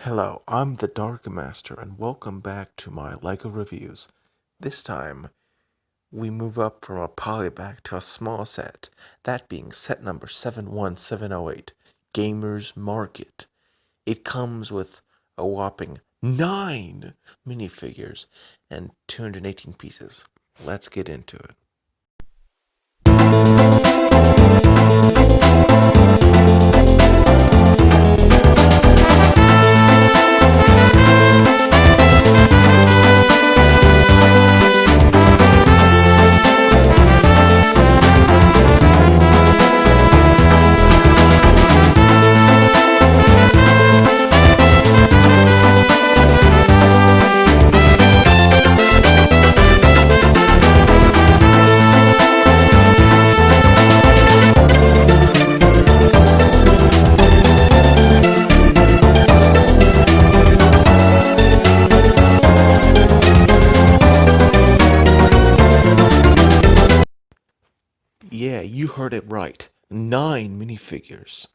Hello, I'm the Dark Master, and welcome back to my LEGO reviews. This time, we move up from a polybag to a small set, that being set number 71708, Gamers Market. It comes with a whopping 9 minifigures and 218 pieces. Let's get into it. Yeah, you heard it right. 9 minifigures.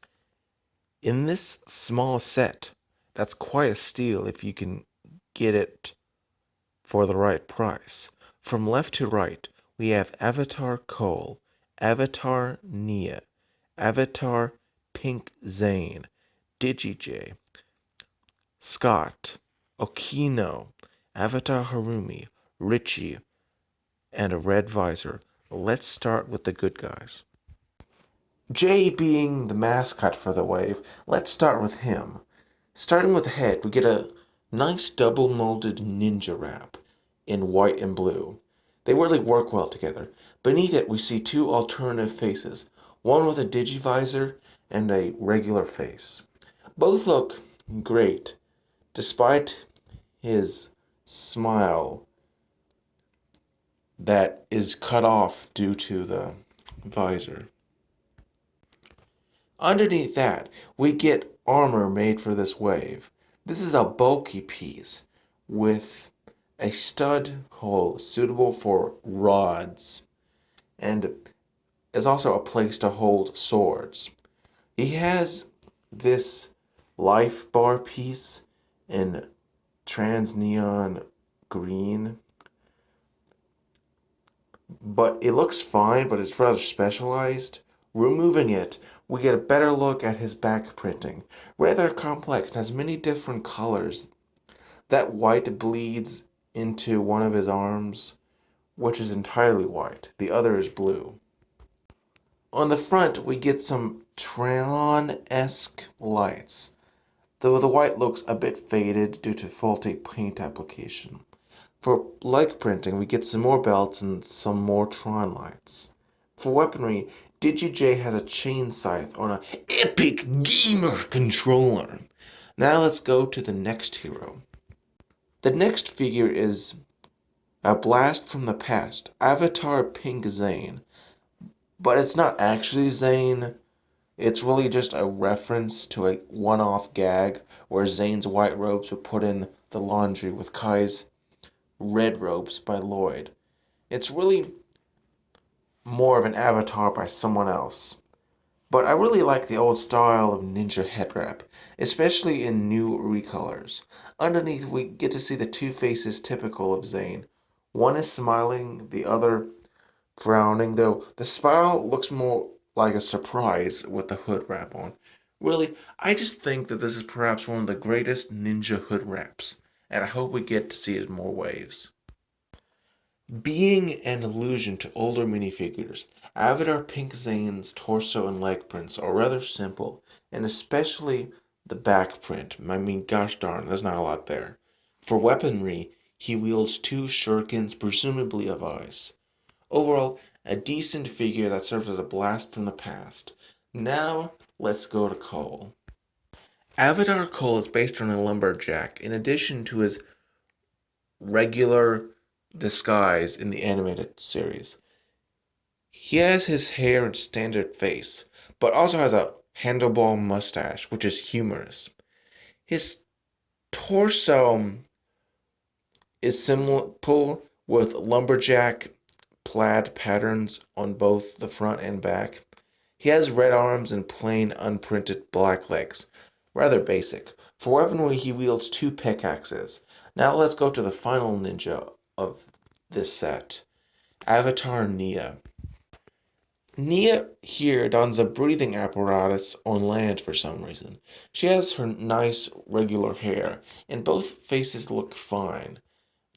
In this small set, that's quite a steal if you can get it for the right price. From left to right, we have Avatar Cole, Avatar Nia, Avatar Pink Zane, DigiJ, Scott, Okino, Avatar Harumi, Richie, and a red visor. Let's start with the good guys. Jay being the mascot for the wave, let's start with him. Starting with the head, we get a nice double molded ninja wrap in white and blue. They really work well together. Beneath it, we see two alternative faces, one with a digivisor and a regular face. Both look great, despite his smile that is cut off due to the visor. Underneath that, we get armor made for this wave. This is a bulky piece with a stud hole suitable for rods and is also a place to hold swords. He has this life bar piece in trans neon green, but it looks fine, but it's rather specialized. Removing it, we get a better look at his back printing. Rather complex and has many different colors. That white bleeds into one of his arms, which is entirely white. The other is blue. On the front, we get some Tron-esque lights, though the white looks a bit faded due to faulty paint application. For leg printing, we get some more belts and some more Tron lights. For weaponry, DigiJ has a chain scythe on an epic gamer controller. Now let's go to the next hero. The next figure is a blast from the past, Avatar Pink Zane. But it's not actually Zane. It's really just a reference to a one-off gag where Zane's white robes were put in the laundry with Kai's red robes by Lloyd. It's really more of an avatar by someone else. But I really like the old style of ninja head wrap, especially in new recolors. Underneath, we get to see the two faces typical of Zane. One is smiling, the other frowning, though the smile looks more like a surprise with the hood wrap on. Really, I just think that this is perhaps one of the greatest ninja hood wraps, and I hope we get to see it in more waves. Being an allusion to older minifigures, Avatar Pink Zane's torso and leg prints are rather simple, and especially the back print. I mean, gosh darn, there's not a lot there. For weaponry, he wields two shurikens, presumably of ice. Overall, a decent figure that serves as a blast from the past. Now, let's go to Cole. Avatar Cole is based on a lumberjack, in addition to his regular disguise in the animated series. He has his hair and standard face, but also has a handlebar mustache, which is humorous. His torso is simple with lumberjack plaid patterns on both the front and back. He has red arms and plain unprinted black legs. rather basic. For weaponry, he wields two pickaxes. Now let's go to the final ninja of this set, Avatar Nia. Nia here dons a breathing apparatus on land for some reason. She has her nice regular hair, and both faces look fine,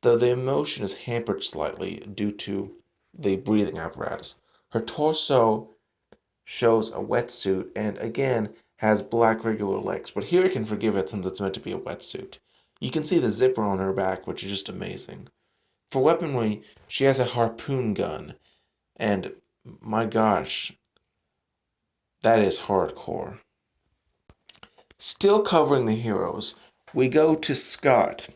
though the emotion is hampered slightly due to the breathing apparatus. Her torso shows a wetsuit and again has black regular legs, but here I can forgive it since it's meant to be a wetsuit. You can see the zipper on her back, which is just amazing. For weaponry, she has a harpoon gun, and my gosh, that is hardcore. Still covering the heroes, we go to Scott.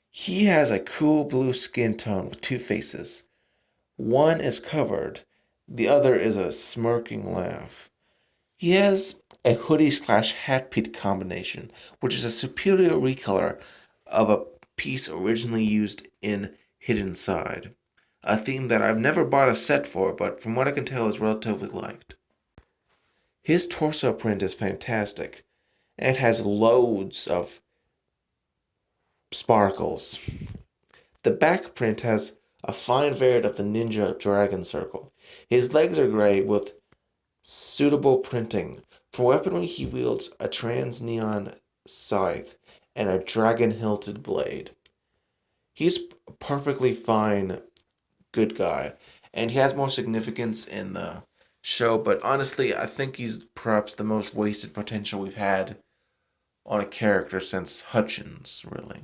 He has a cool blue skin tone with two faces. One is covered, the other is a smirking laugh. He has a hoodie slash hat pit combination, which is a superior recolor of a piece originally used in Hidden Side, a theme that I've never bought a set for, but from what I can tell is relatively liked. His torso print is fantastic, and has loads of sparkles. The back print has a fine variant of the ninja dragon circle. His legs are gray with suitable printing. For weaponry, he wields a trans-neon scythe and a dragon-hilted blade. He's a perfectly fine good guy, and he has more significance in the show, but honestly, I think he's perhaps the most wasted potential we've had on a character since Hutchins, really.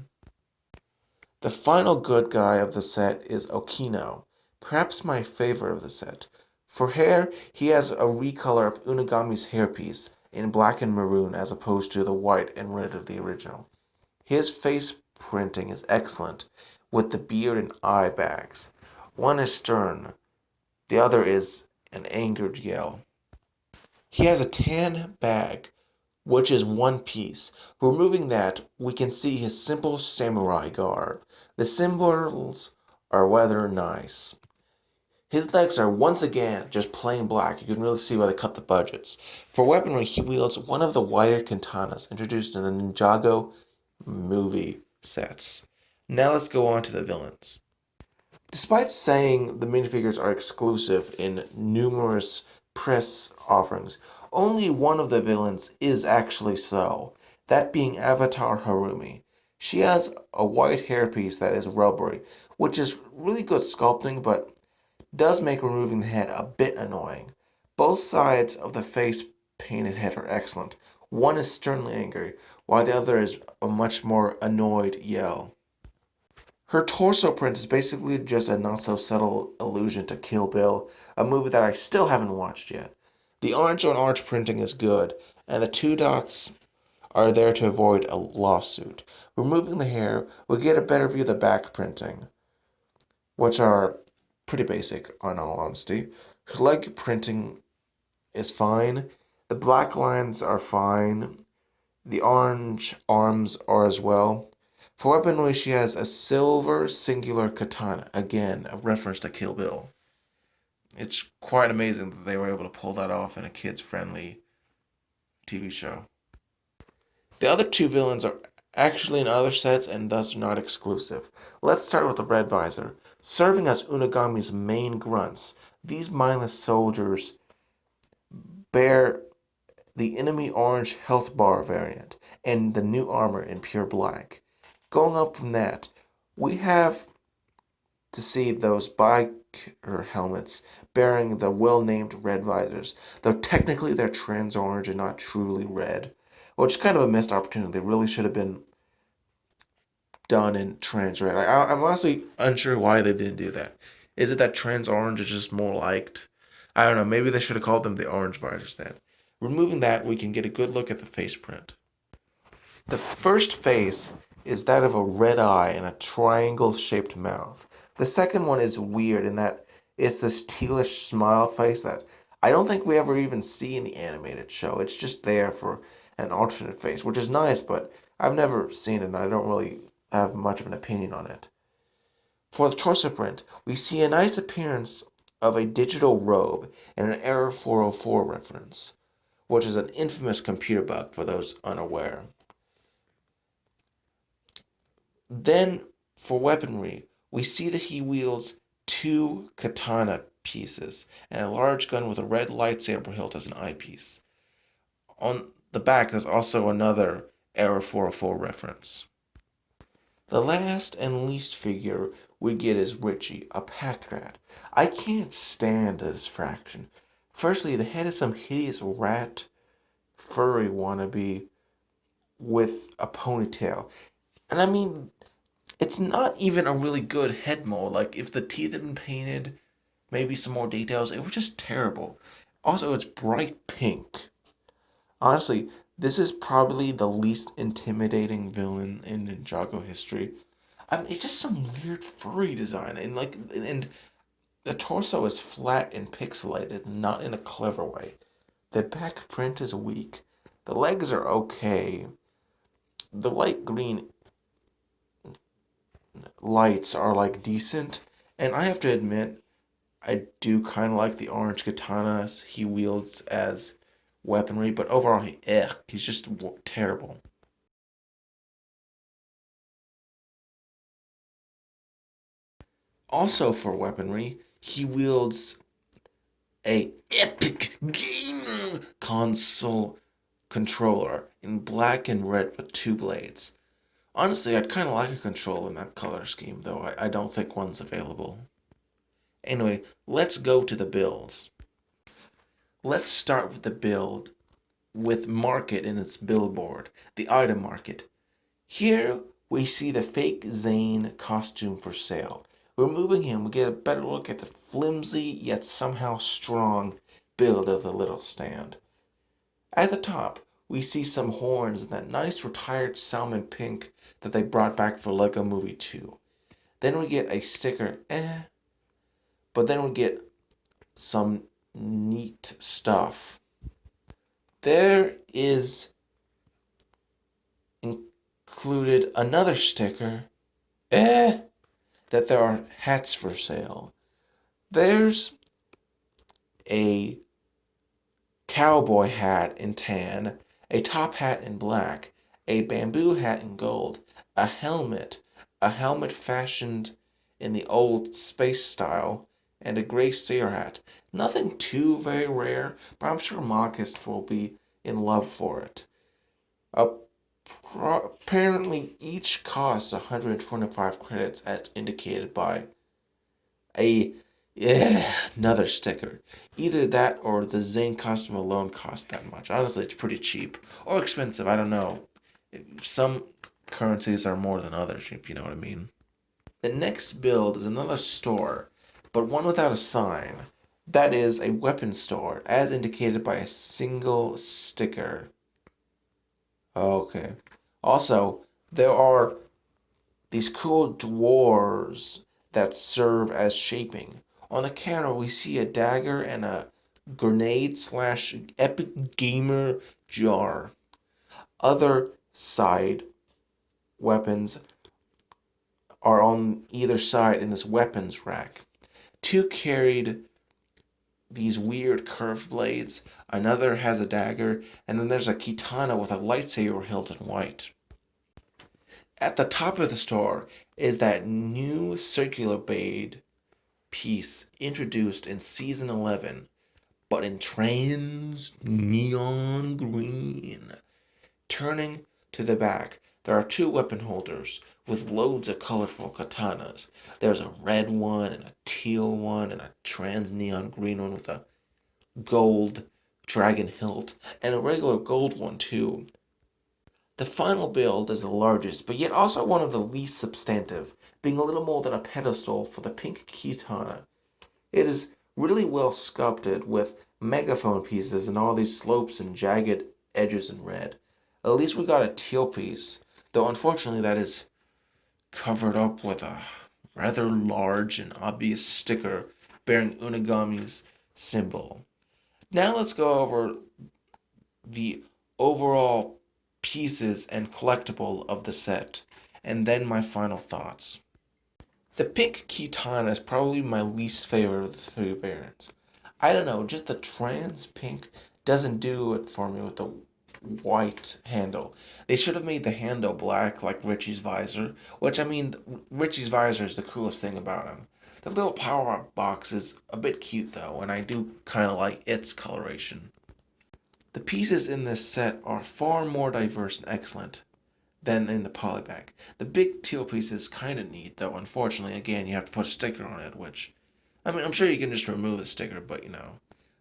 The final good guy of the set is Okino, perhaps my favorite of the set. For hair, he has a recolor of Unagami's hairpiece in black and maroon as opposed to the white and red of the original. His face printing is excellent, with the beard and eye bags. One is stern, the other is an angered yell. He has a tan bag, which is one piece. Removing that, we can see his simple samurai garb. The symbols are rather nice. His legs are once again just plain black. You can really see why they cut the budgets. For weaponry, he wields one of the wider katanas introduced in the Ninjago movie sets. Now let's go on to the villains. Despite saying the minifigures are exclusive in numerous press offerings, only one of the villains is actually so, that being Avatar Harumi. She has a white hairpiece that is rubbery, which is really good sculpting, but does make removing the head a bit annoying. Both sides of the face painted head are excellent. One is sternly angry, while the other is a much more annoyed yell. Her torso print is basically just a not-so-subtle allusion to Kill Bill, a movie that I still haven't watched yet. The orange-on-orange printing is good, and the two dots are there to avoid a lawsuit. Removing the hair, we get a better view of the back printing, which are pretty basic, in all honesty. Her leg printing is fine. The black lines are fine. The orange arms are as well. For weaponry, she has a silver singular katana. Again, a reference to Kill Bill. It's quite amazing that they were able to pull that off in a kids-friendly TV show. The other two villains are actually in other sets and thus not exclusive. Let's start with the Red Visor. Serving as Unagami's main grunts, these mindless soldiers bear the enemy orange health bar variant and the new armor in pure black. Going up from that, we have to see those biker helmets bearing the well-named red visors, though technically they're trans-orange and not truly red, which is kind of a missed opportunity. They really should have been done in trans-red. I'm honestly unsure why they didn't do that. Is it that trans-orange is just more liked? I don't know, maybe they should have called them the orange visors then. Removing that, we can get a good look at the face print. The first face is that of a red eye and a triangle-shaped mouth. The second one is weird in that it's this tealish smiled face that I don't think we ever even see in the animated show. It's just there for an alternate face, which is nice, but I've never seen it and I don't really have much of an opinion on it. For the torso print, we see a nice appearance of a digital robe and an Error 404 reference. which is an infamous computer bug for those unaware. Then, for weaponry, we see that he wields two katana pieces and a large gun with a red lightsaber hilt as an eyepiece. On the back is also another Era 404 reference. The last and least figure we get is Richie, a pack rat. I can't stand this fraction. Firstly, the head is some hideous rat furry wannabe with a ponytail. And I mean, it's not even a really good head mold. Like, if the teeth had been painted, maybe some more details, it was just terrible. Also, it's bright pink. Honestly, this is probably the least intimidating villain in Ninjago history. I mean, it's just some weird furry design, and the torso is flat and pixelated, not in a clever way. The back print is weak. The legs are okay. The light green lights are like decent, and I have to admit, I do kind of like the orange katanas he wields as weaponry, but overall, he's just terrible. Also, for weaponry, he wields a epic gamer console controller in black and red with two blades. Honestly, I'd kind of like a control in that color scheme, though I don't think one's available. Anyway, let's go to the builds. Let's start with the build with market in its billboard, the item market. Here we see the fake Zane costume for sale. Removing him, we get a better look at the flimsy yet somehow strong build of the little stand. At the top, we see some horns and that nice retired salmon pink that they brought back for Lego Movie 2. Then we get a sticker, but then we get some neat stuff. There is included another sticker, that there are hats for sale. There's a cowboy hat in tan, a top hat in black, a bamboo hat in gold, a helmet fashioned in the old space style, and a gray sailor hat. Nothing too very rare, but I'm sure Marcus will be in love for it. Apparently, each costs 125 credits as indicated by a another sticker. Either that or the Zane costume alone costs that much. Honestly, it's pretty cheap. Or expensive, I don't know. Some currencies are more than others, if you know what I mean. The next build is another store, but one without a sign. That is a weapon store, as indicated by a single sticker. Okay. Also, there are these cool dwarves that serve as shaping. On the counter, we see a dagger and a grenade slash epic gamer jar. Other side weapons are on either side in this weapons rack. Two carried these weird curved blades, another has a dagger, and then there's a katana with a lightsaber hilt in white. At the top of the store is that new circular blade piece introduced in season 11, but in trans neon green. Turning to the back, there are two weapon holders with loads of colorful katanas. There's a red one and a teal one and a trans neon green one with a gold dragon hilt and a regular gold one too. The final build is the largest, but yet also one of the least substantive, being a little more than a pedestal for the pink katana. It is really well sculpted with megaphone pieces and all these slopes and jagged edges in red. At least we got a teal piece, though unfortunately that is covered up with a rather large and obvious sticker bearing Unagami's symbol. Now let's go over the overall pieces and collectible of the set, and then my final thoughts. The pink katana is probably my least favorite of the three variants. I don't know, just the trans pink doesn't do it for me with the white handle. They should have made the handle black like Richie's visor, which I mean, Richie's visor is the coolest thing about him. The little power up box is a bit cute though, and I do kind of like its coloration. The pieces in this set are far more diverse and excellent than in the polybag. The big teal piece is kind of neat, though unfortunately, again, you have to put a sticker on it, which, I mean, I'm sure you can just remove the sticker, but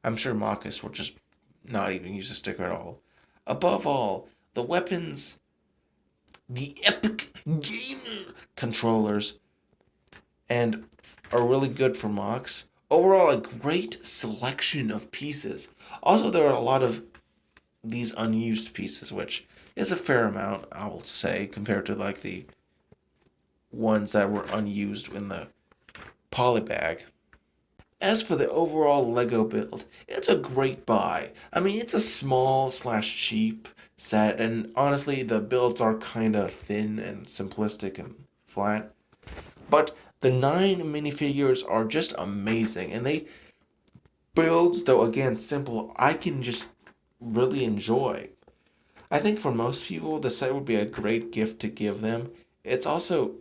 I'm sure Marcus will just not even use the sticker at all. Above all, the weapons, the Epic Gamer controllers, and are really good for Mox. Overall, a great selection of pieces. Also, there are a lot of these unused pieces, which is a fair amount, I will say, compared to like the ones that were unused in the polybag. As for the overall Lego build, it's a great buy. I mean, it's a small slash cheap set, and honestly, the builds are kind of thin and simplistic and flat. But the 9 minifigures are just amazing, and they builds, though again simple, I can just really enjoy. I think for most people, the set would be a great gift to give them. It's also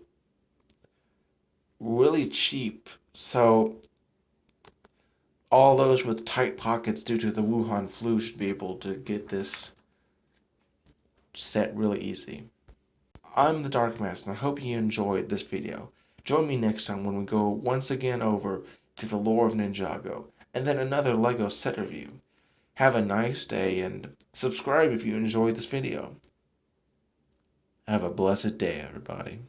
really cheap, so all those with tight pockets due to the Wuhan flu should be able to get this set really easy. I'm the Dark Master, and I hope you enjoyed this video. Join me next time when we go once again over to the lore of Ninjago, and then another LEGO set review. Have a nice day, and subscribe if you enjoyed this video. Have a blessed day, everybody.